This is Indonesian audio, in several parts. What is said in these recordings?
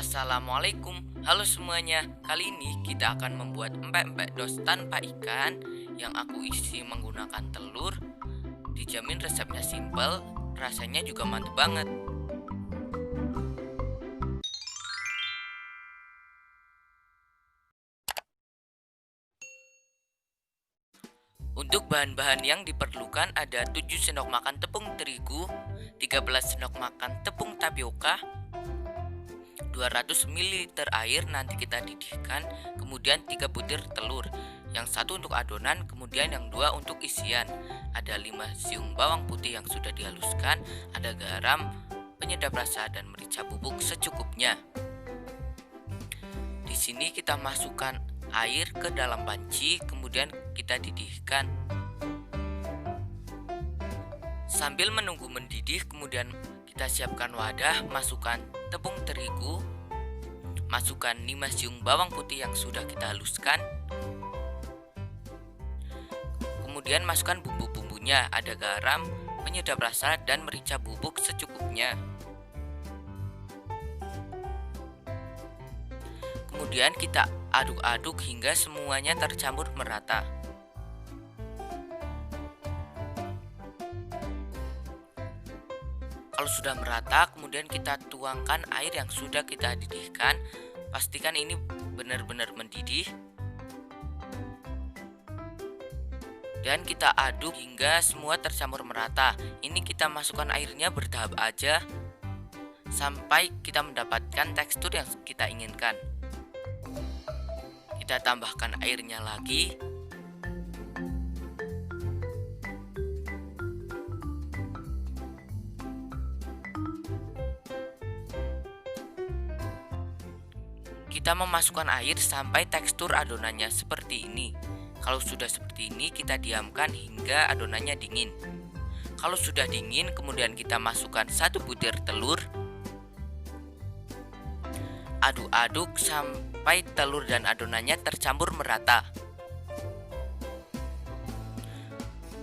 Assalamualaikum, halo semuanya. Kali ini kita akan membuat empek-empek dos tanpa ikan yang aku isi menggunakan telur. Dijamin resepnya simple, rasanya juga mantap banget. Untuk bahan-bahan yang diperlukan ada 7 sendok makan tepung terigu, 13 sendok makan tepung tapioka, 200 ml air nanti kita didihkan, kemudian 3 butir telur, yang satu untuk adonan, kemudian yang dua untuk isian. Ada 5 siung bawang putih yang sudah dihaluskan, ada garam, penyedap rasa dan merica bubuk secukupnya. Di sini kita masukkan air ke dalam panci, kemudian kita didihkan. Sambil menunggu mendidih, kemudian kita siapkan wadah, masukkan tepung terigu, masukkan 5 siung bawang putih yang sudah kita haluskan. Kemudian masukkan bumbu-bumbunya, ada garam, penyedap rasa dan merica bubuk secukupnya. Kemudian kita aduk-aduk hingga semuanya tercampur merata. Kalau sudah merata, kemudian kita tuangkan air yang sudah kita didihkan. Pastikan ini benar-benar mendidih. Dan kita aduk hingga semua tercampur merata. Ini kita masukkan airnya bertahap aja sampai kita mendapatkan tekstur yang kita inginkan. Kita tambahkan airnya lagi. Kita memasukkan air sampai tekstur adonannya seperti ini. Kalau sudah seperti ini, kita diamkan hingga adonannya dingin. Kalau sudah dingin, kemudian kita masukkan 1 butir telur. Aduk-aduk sampai telur dan adonannya tercampur merata.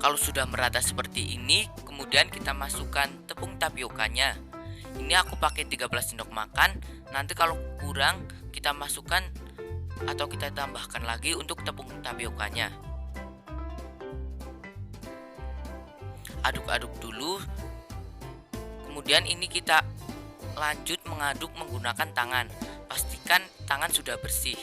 Kalau sudah merata seperti ini, kemudian kita masukkan tepung tapiokanya. Ini aku pakai 13 sendok makan. Nanti kalau kurang, kita masukkan atau kita tambahkan lagi untuk tepung tapiokanya. Aduk-aduk dulu. Kemudian ini kita lanjut mengaduk menggunakan tangan. Pastikan tangan sudah bersih.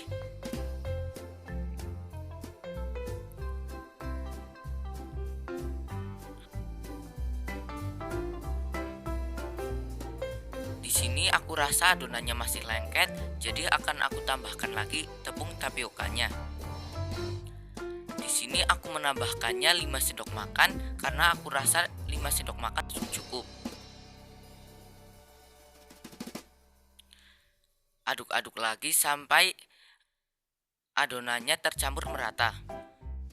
Di sini aku rasa adonannya masih lengket, jadi akan aku tambahkan lagi tepung tapiokanya. Di sini aku menambahkannya 5 sendok makan karena aku rasa 5 sendok makan cukup. Aduk-aduk lagi sampai adonannya tercampur merata.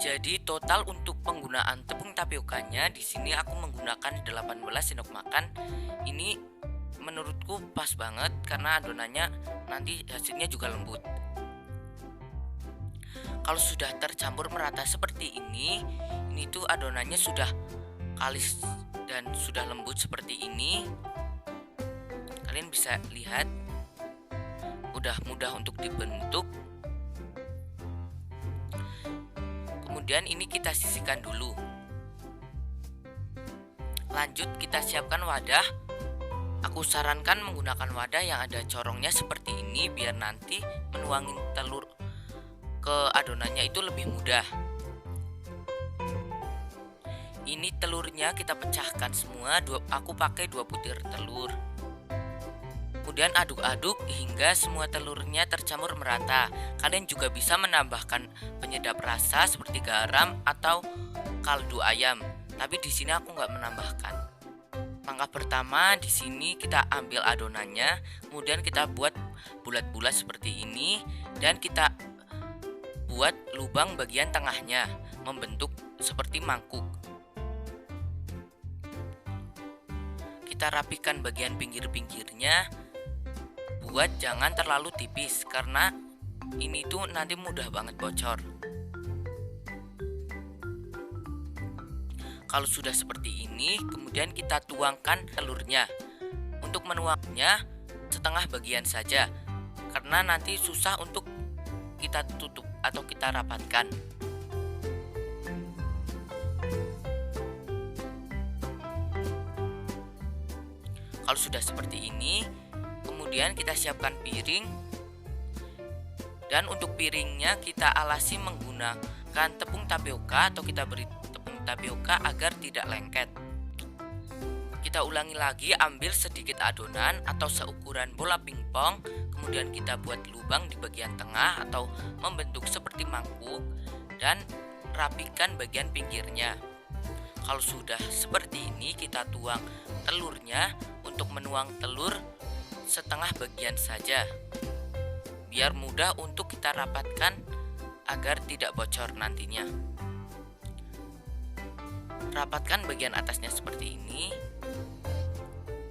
Jadi total untuk penggunaan tepung tapiokanya di sini aku menggunakan 18 sendok makan. Ini menurutku pas banget karena adonannya nanti hasilnya juga lembut. Kalau sudah tercampur merata seperti ini tuh adonannya sudah kalis dan sudah lembut seperti ini. Kalian bisa lihat udah mudah untuk dibentuk. Kemudian ini kita sisihkan dulu. Lanjut kita siapkan wadah. Aku sarankan menggunakan wadah yang ada corongnya seperti ini biar nanti menuangin telur ke adonannya itu lebih mudah. Ini telurnya kita pecahkan semua, aku pakai 2 butir telur. Kemudian aduk-aduk hingga semua telurnya tercampur merata. Kalian juga bisa menambahkan penyedap rasa seperti garam atau kaldu ayam. Tapi di sini aku nggak menambahkan. Langkah pertama di sini kita ambil adonannya, kemudian kita buat bulat-bulat seperti ini dan kita buat lubang bagian tengahnya membentuk seperti mangkuk. Kita rapikan bagian pinggir-pinggirnya, buat jangan terlalu tipis karena ini tuh nanti mudah banget bocor. Kalau sudah seperti ini, kemudian kita tuangkan telurnya. Untuk menuangnya setengah bagian saja. karena nanti susah untuk kita tutup atau kita rapatkan. Kalau sudah seperti ini, kemudian kita siapkan piring, dan untuk piringnya kita alasi menggunakan tepung tapioka atau kita beri tepung tapioka agar tidak lengket. Kita ulangi lagi, ambil sedikit adonan atau seukuran bola pingpong, kemudian kita buat lubang di bagian tengah atau membentuk seperti mangkuk dan rapikan bagian pinggirnya. Kalau sudah seperti ini, kita tuang telurnya. Untuk menuang telur setengah bagian saja, biar mudah untuk kita rapatkan agar tidak bocor nantinya. Rapatkan bagian atasnya seperti ini.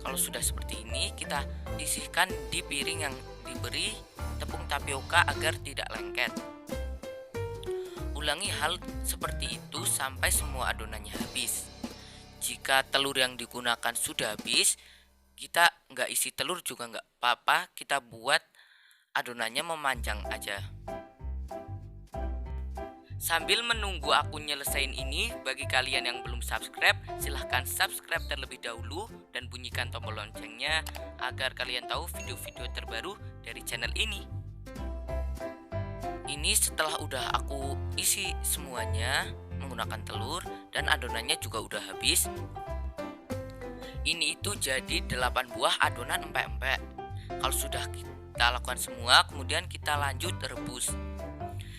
Kalau sudah seperti ini, kita sisihkan di piring yang diberi tepung tapioka agar tidak lengket. Ulangi hal seperti itu sampai semua adonannya habis. Jika telur yang digunakan sudah habis, kita nggak isi telur juga nggak apa-apa, kita buat adonannya memanjang aja. Sambil menunggu aku nyelesain ini, bagi kalian yang belum subscribe, silahkan subscribe terlebih dahulu dan bunyikan tombol loncengnya agar kalian tahu video-video terbaru dari channel ini. Ini setelah udah aku isi semuanya menggunakan telur dan adonannya juga udah habis. Ini itu jadi 8 buah adonan empek-empek. Kalau sudah kita lakukan semua, kemudian kita lanjut rebus.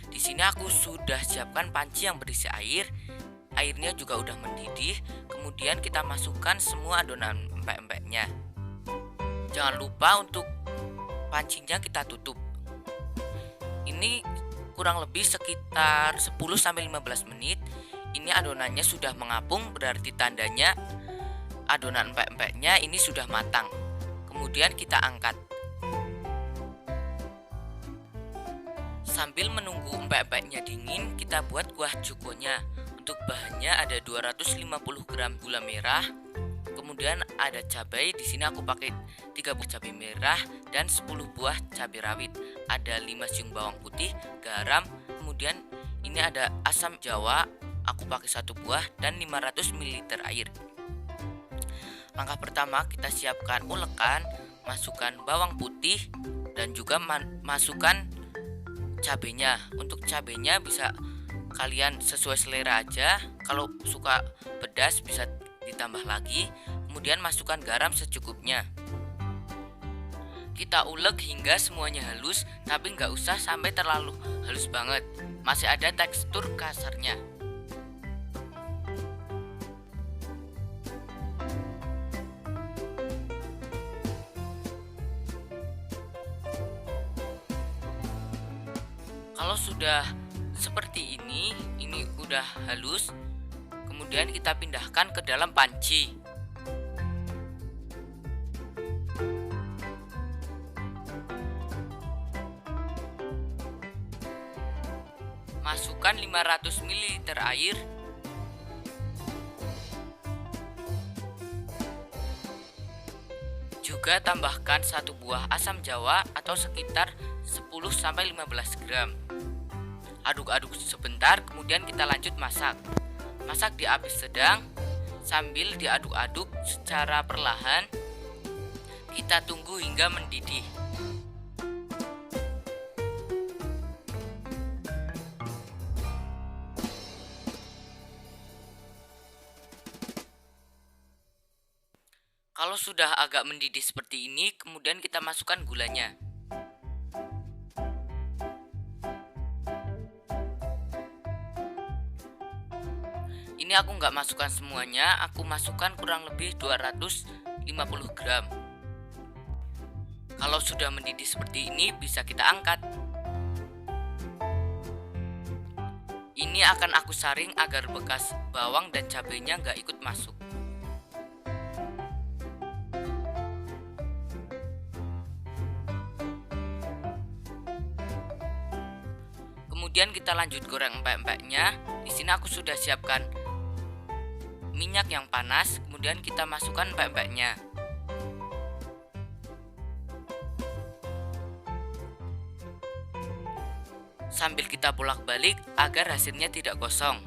Di sini aku sudah siapkan panci yang berisi air. Airnya juga udah mendidih. Kemudian kita masukkan semua adonan empek-empeknya. Jangan lupa untuk pancinya kita tutup. Ini kurang lebih sekitar 10-15 menit. Ini adonannya sudah mengapung, berarti tandanya adonan empek-empeknya ini sudah matang. Kemudian kita angkat. Sambil menunggu empek-empeknya dingin, kita buat kuah cukonya. Untuk bahannya ada 250 gram gula merah, kemudian ada cabai. Di sini aku pakai 3 buah cabai merah dan 10 buah cabai rawit. Ada 5 siung bawang putih, garam, kemudian ini ada asam jawa, aku pakai 1 buah dan 500 ml air. Langkah pertama, kita siapkan ulekan, masukkan bawang putih dan juga masukkan cabenya. Untuk cabenya bisa kalian sesuai selera aja. Kalau suka pedas bisa ditambah lagi. Kemudian masukkan garam secukupnya. Kita ulek hingga semuanya halus, tapi nggak usah sampai terlalu halus banget. Masih ada tekstur kasarnya. Kalau sudah seperti ini udah halus, kemudian kita pindahkan ke dalam panci. Masukkan 500 ml air. Juga tambahkan 1 buah asam jawa atau sekitar 10-15 gram. Aduk-aduk sebentar, kemudian kita lanjut masak. Masak di api sedang sambil diaduk-aduk secara perlahan. Kita tunggu hingga mendidih. Kalau sudah agak mendidih seperti ini, kemudian kita masukkan gulanya. Ini aku nggak masukkan semuanya, aku masukkan kurang lebih 250 gram. Kalau sudah mendidih seperti ini, bisa kita angkat. Ini akan aku saring agar bekas bawang dan cabenya nggak ikut masuk. Kemudian kita lanjut goreng empek-empeknya. Di sini aku sudah siapkan minyak yang panas, kemudian kita masukkan empek-empeknya. sambil kita bolak-balik agar hasilnya tidak gosong.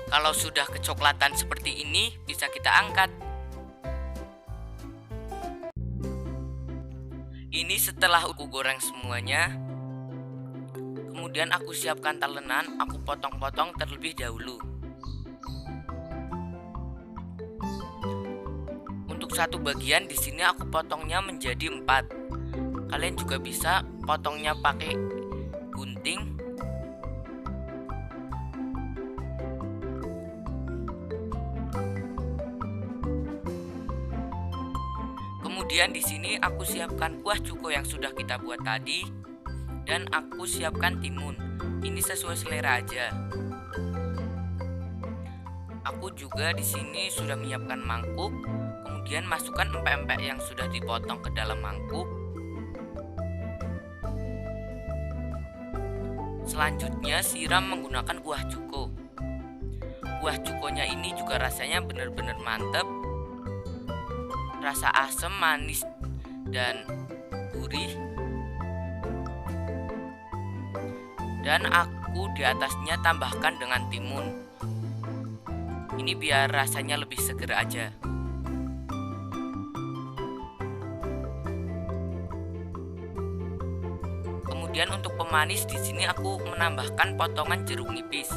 Kalau sudah kecoklatan seperti ini, bisa kita angkat. Ini setelah aku goreng semuanya. Kemudian aku siapkan talenan, aku potong-potong terlebih dahulu. Untuk satu bagian di sini aku potongnya menjadi 4. Kalian juga bisa potongnya pakai gunting. Kemudian di sini aku siapkan kuah cuko yang sudah kita buat tadi, dan aku siapkan timun. Ini sesuai selera aja. Aku juga di sini sudah menyiapkan mangkuk. Kemudian masukkan empek-empek yang sudah dipotong ke dalam mangkuk. Selanjutnya siram menggunakan kuah cuko. Kuah cukonya ini juga rasanya benar-benar mantap. Rasa asam, manis, dan gurih. Dan aku di atasnya tambahkan dengan timun. Ini biar rasanya lebih seger aja. Kemudian untuk pemanis di sini aku menambahkan potongan jeruk nipis.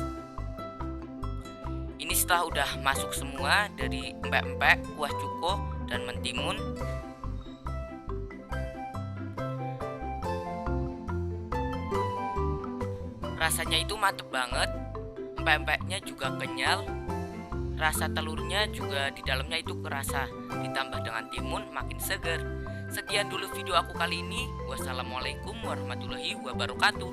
Ini setelah udah masuk semua dari empek-empek, kuah cuko, dan mentimun. Rasanya itu mantep banget. Empek-empeknya juga kenyal. Rasa telurnya juga di dalamnya itu kerasa. Ditambah dengan timun makin seger. Sekian dulu video aku kali ini. Wassalamualaikum warahmatullahi wabarakatuh.